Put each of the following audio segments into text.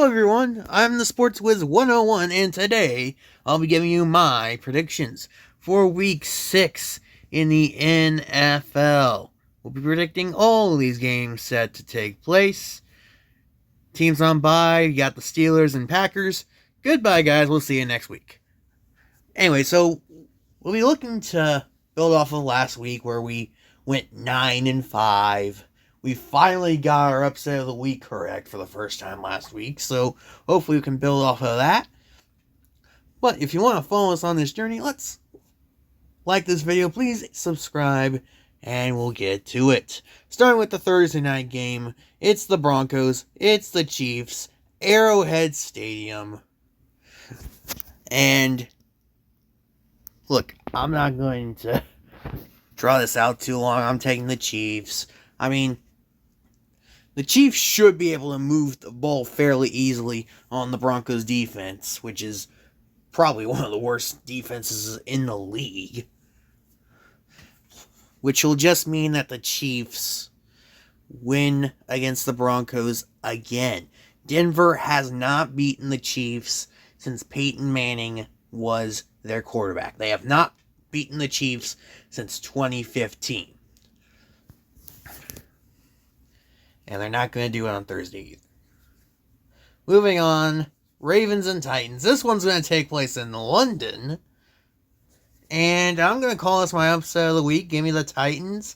Hello everyone, I'm the Sports Wiz 101 and today I'll be giving you my predictions for week 6 in the NFL. We'll be predicting all these games set to take place. Teams on bye, you got the Steelers and Packers. Goodbye guys, we'll see you next week. Anyway, so we'll be looking to build off of last week where we went 9-5. We finally got our upset of the week correct for the first time last week, so hopefully we can build off of that. But if you want to follow us on this journey, let's like this video, please subscribe, and we'll get to it. Starting with the Thursday night game, it's the Broncos, it's the Chiefs, Arrowhead Stadium. And look, I'm not going to draw this out too long. I'm taking the Chiefs. I mean, the Chiefs should be able to move the ball fairly easily on the Broncos defense, which is probably one of the worst defenses in the league. Which will just mean that the Chiefs win against the Broncos again. Denver has not beaten the Chiefs since Peyton Manning was their quarterback. They have not beaten the Chiefs since 2015. And they're not going to do it on Thursday either. Moving on, Ravens and Titans. This one's going to take place in London. And I'm going to call this my upset of the week. Give me the Titans.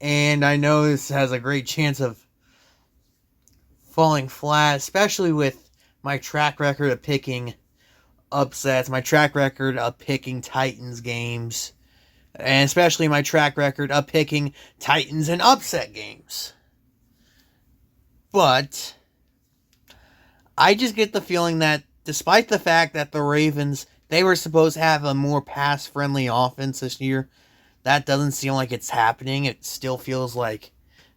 And I know this has a great chance of falling flat, especially with my track record of picking upsets, my track record of picking Titans games, and especially my track record of picking Titans and upset games. But I just get the feeling that despite the fact that the Ravens, they were supposed to have a more pass-friendly offense this year, that doesn't seem like it's happening. It still feels like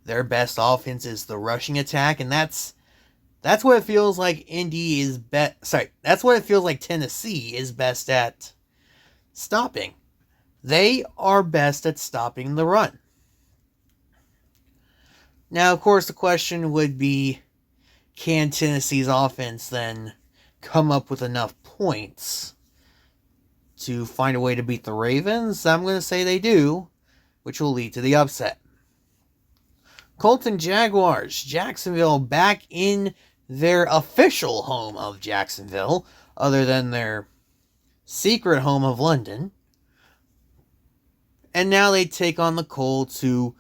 their best offense is the rushing attack, and that's what it feels like that's what it feels like Tennessee is best at stopping. They are best at stopping the run. Now, of course, the question would be, can Tennessee's offense then come up with enough points to find a way to beat the Ravens? I'm going to say they do, which will lead to the upset. Colts and Jaguars. Jacksonville back in their official home of Jacksonville, other than their secret home of London. And now they take on the Colts, who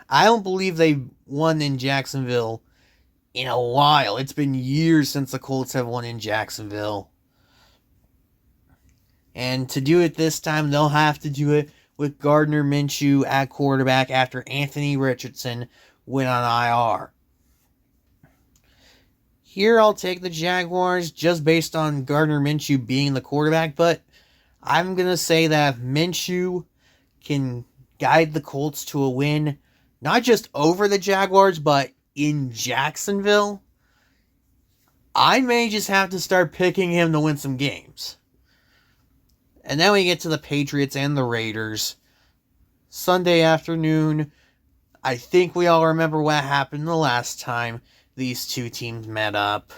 I don't believe they've won in Jacksonville in a while. It's been years since the Colts have won in Jacksonville. And to do it this time, they'll have to do it with Gardner Minshew at quarterback after Anthony Richardson went on IR. Here I'll take the Jaguars just based on Gardner Minshew being the quarterback, but I'm going to say that if Minshew can guide the Colts to a win, not just over the Jaguars, but in Jacksonville, I may just have to start picking him to win some games. And then we get to the Patriots and the Raiders. Sunday afternoon, I think we all remember what happened the last time these two teams met up.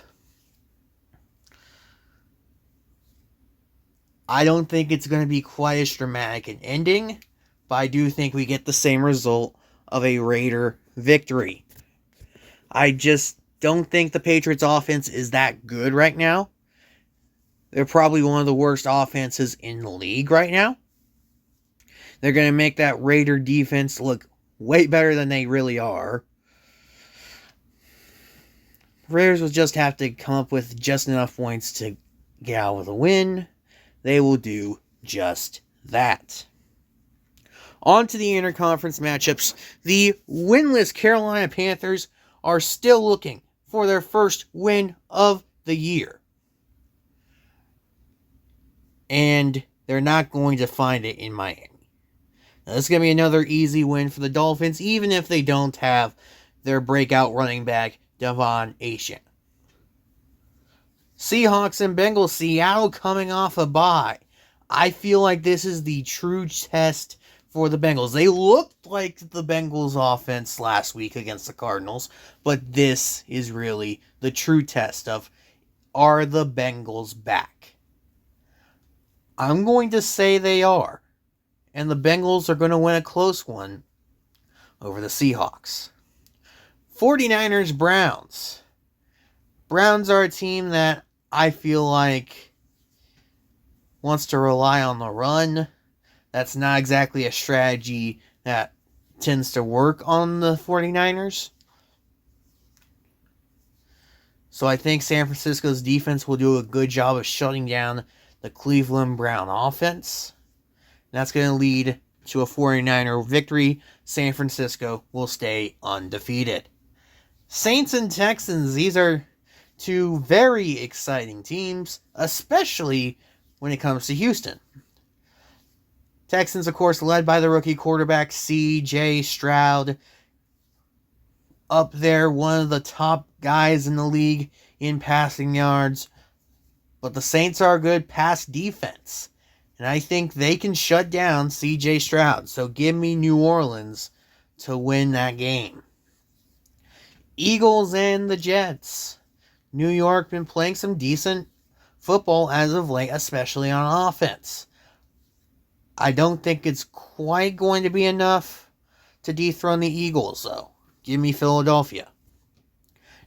I don't think it's going to be quite as dramatic an ending, but I do think we get the same result of a Raider victory. I just don't think the Patriots offense is that good right now. They're probably one of the worst offenses in the league right now. They're going to make that Raider defense look way better than they really are. Raiders will just have to come up with just enough points to get out with a win. They will do just that. On to the interconference matchups. The winless Carolina Panthers are still looking for their first win of the year. And they're not going to find it in Miami. Now, this is going to be another easy win for the Dolphins, even if they don't have their breakout running back, Devon Achane. Seahawks and Bengals. Seattle coming off a bye. I feel like this is the true test for the Bengals. They looked like the Bengals offense last week against the Cardinals, but this is really the true test of, are the Bengals back? I'm going to say they are. And the Bengals are going to win a close one over the Seahawks. 49ers, Browns. Browns are a team that I feel like wants to rely on the run. That's not exactly a strategy that tends to work on the 49ers. So I think San Francisco's defense will do a good job of shutting down the Cleveland Brown offense. And that's going to lead to a 49er victory. San Francisco will stay undefeated. Saints and Texans, these are two very exciting teams, especially when it comes to Houston. Texans, of course, led by the rookie quarterback C.J. Stroud. Up there, one of the top guys in the league in passing yards. But the Saints are a good pass defense. And I think they can shut down C.J. Stroud. So give me New Orleans to win that game. Eagles and the Jets. New York been playing some decent football as of late, especially on offense. I don't think it's quite going to be enough to dethrone the Eagles, though. Give me Philadelphia.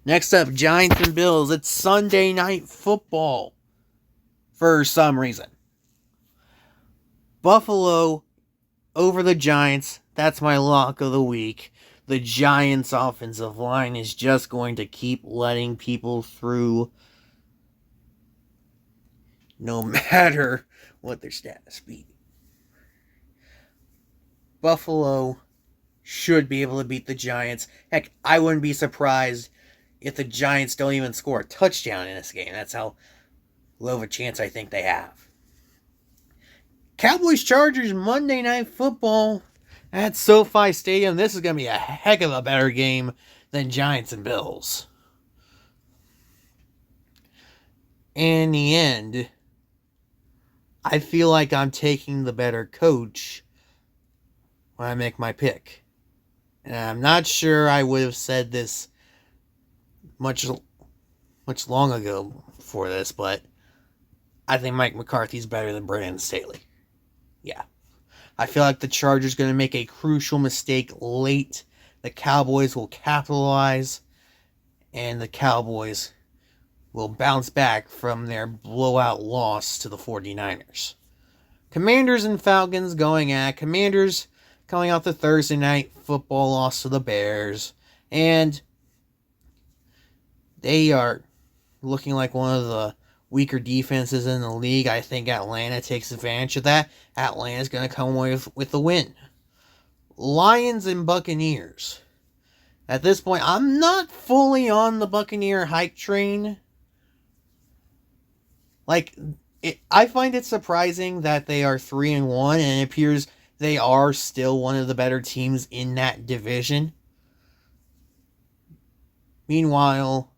Next up, Giants and Bills. It's Sunday Night Football for some reason. Buffalo over the Giants. That's my lock of the week. The Giants' offensive line is just going to keep letting people through no matter what their status be. Buffalo should be able to beat the Giants. Heck, I wouldn't be surprised if the Giants don't even score a touchdown in this game. That's how low of a chance I think they have. Cowboys-Chargers Monday Night Football at SoFi Stadium. This is going to be a heck of a better game than Giants and Bills. In the end, I feel like I'm taking the better coach when I make my pick. And I'm not sure I would have said this much long ago before this, but I think Mike McCarthy's better than Brandon Staley. Yeah. I feel like the Chargers going to make a crucial mistake late. The Cowboys will capitalize, and the Cowboys will bounce back from their blowout loss to the 49ers. Commanders and Falcons going at Commanders coming off the Thursday Night Football loss to the Bears, and they are looking like one of the weaker defenses in the league. I think Atlanta takes advantage of that. Atlanta's going to come away with the win. Lions and Buccaneers. At this point, I'm not fully on the Buccaneer hype train. I find it surprising that they are 3-1, and it appears they are still one of the better teams in that division. Meanwhile,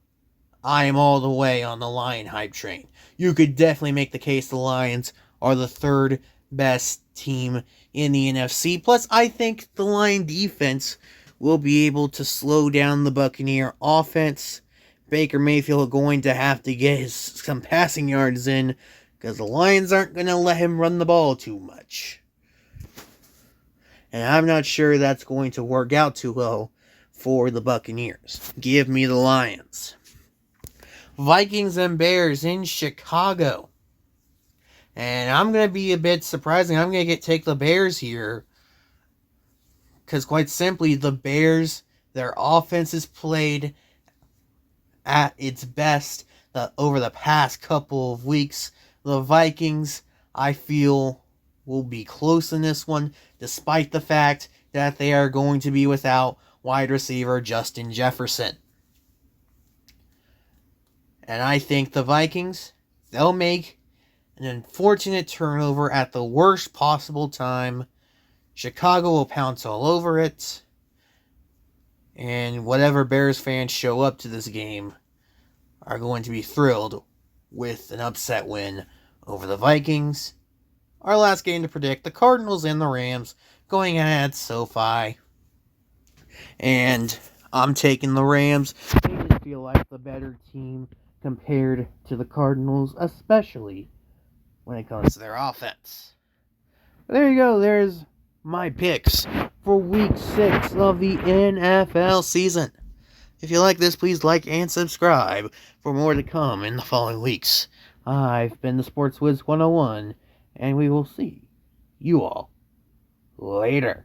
I am all the way on the Lion hype train. You could definitely make the case the Lions are the third best team in the NFC. Plus, I think the Lion defense will be able to slow down the Buccaneer offense. Baker Mayfield going to have to get some passing yards in because the Lions aren't going to let him run the ball too much. And I'm not sure that's going to work out too well for the Buccaneers. Give me the Lions. Vikings and Bears in Chicago. And I'm going to be a bit surprising. I'm going to take the Bears here. Because quite simply, the Bears, their offense is played at its best over the past couple of weeks. The Vikings, I feel, will be close in this one, despite the fact that they are going to be without wide receiver Justin Jefferson. And I think the Vikings, they'll make an unfortunate turnover at the worst possible time. Chicago will pounce all over it. And whatever Bears fans show up to this game are going to be thrilled with an upset win over the Vikings. Our last game to predict, the Cardinals and the Rams. going at SoFi. And I'm taking the Rams. They just feel like the better team compared to the Cardinals, especially when it comes to their offense. But there you go. There's my picks for Week 6 of the NFL season. If you like this, please like and subscribe for more to come in the following weeks. I've been the Sports Wiz 101, and we will see you all later.